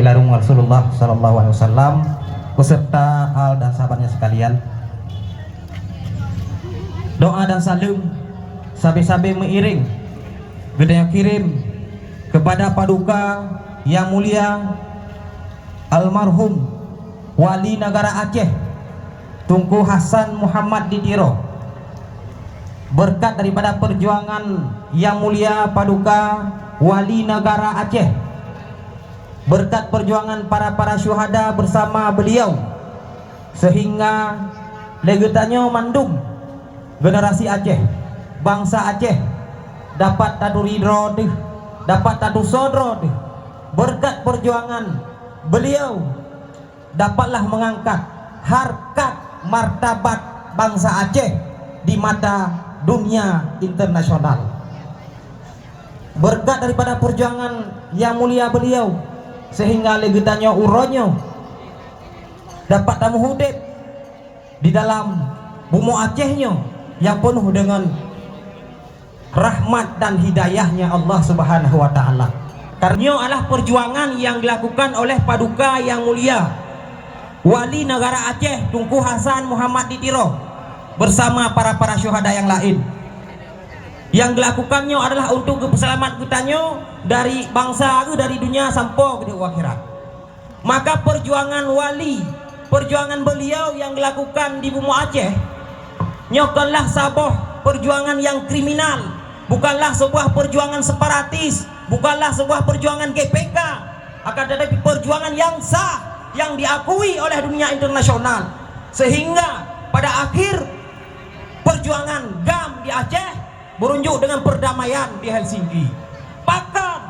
larung Rasulullah sallallahu alaihi wasallam beserta al dan sahabatnya sekalian. Doa dan salam sabi-sabi mengiring gedenya kirim kepada paduka yang mulia almarhum wali negara Aceh Tunku Hasan Muhammad Ditiro, berkat daripada perjuangan yang mulia paduka wali negara Aceh, berkat perjuangan para syuhada bersama beliau, sehingga legetanya mandum generasi Aceh, bangsa Aceh dapat tadu ridho deh, dapat tadu sodro deh. Berkat perjuangan beliau dapatlah mengangkat harkat martabat bangsa Aceh di mata dunia internasional. Berkat daripada perjuangan yang mulia beliau, sehingga legetanya uronyo dapat tamu hudib di dalam bumi Acehnya yang penuh dengan rahmat dan hidayahnya Allah Subhanahu wa taala. Karena adalah perjuangan yang dilakukan oleh paduka yang mulia wali negara Aceh Tunku Hasan Muhammad Ditiro bersama para syuhada yang lain. Yang dilakukannya adalah untuk keselamatan kitanya dari bangsa, dari dunia sampai ke akhirat. Maka perjuangan wali, perjuangan beliau yang dilakukan di bumi Aceh nyokanlah sabah perjuangan yang kriminal, bukanlah sebuah perjuangan separatis, bukanlah sebuah perjuangan GPK, akan tetapi perjuangan yang sah yang diakui oleh dunia internasional, sehingga pada akhir perjuangan GAM di Aceh berunjuk dengan perdamaian di Helsinki. Pakam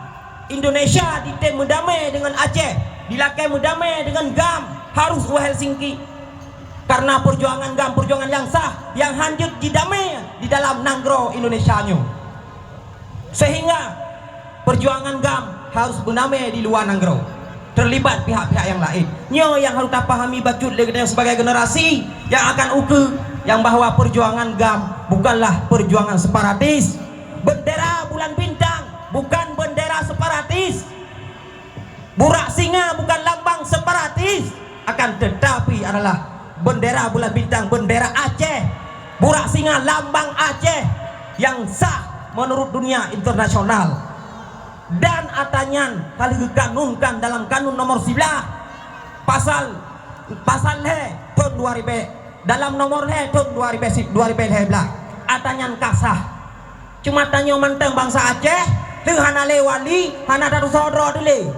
Indonesia ditem mendamai dengan Aceh, dilakai mendamai dengan GAM harus ke Helsinki. Karena perjuangan GAM perjuangan yang sah yang hancur didamai di dalam Nanggro Indonesianya. Sehingga perjuangan GAM harus berdamai di luar Nanggro. Terlibat pihak-pihak yang lain. Nyo yang harus tak pahami bacut sebagai generasi yang akan uke yang bahwa perjuangan GAM bukanlah perjuangan separatis. Bendera bulan bintang bukan bendera separatis. Burak singa bukan lambang separatis, akan tetapi adalah bendera bulan bintang, bendera Aceh. Burak singa lambang Aceh yang sah menurut dunia internasional. Dan atanyan kali dikanunkan dalam kanun nomor 11 pasal tahun 2000 dalam nomor tahun 2011 atanyan kasah cuma tanya manteng bangsa Aceh tu hana le wali hana tadu sodro tu le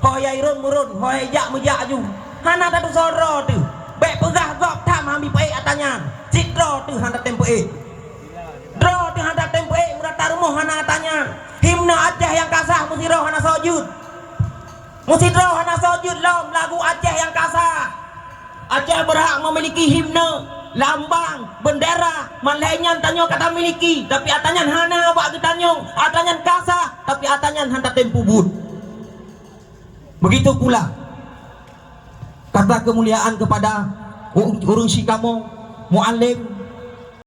hoya irun murun hoya jak mejak ju hana tadu sodro tu baik pegah gop tam ambil paik atanyan citro tu hana tempo dro tu hana tempo merata rumah hana atanyan himna Aceh yang kasah musiro hana sojud musidro hana sojud lom lagu Aceh yang kasah. Aceh berhak memiliki himne, lambang, bendera, malainya tanyo kata miliki, tapi atanyan hana awak ketanyong, atanyan kasah, tapi atanyan hantar tempu bud. Begitu pula kata kemuliaan kepada urung si kamu, muallim,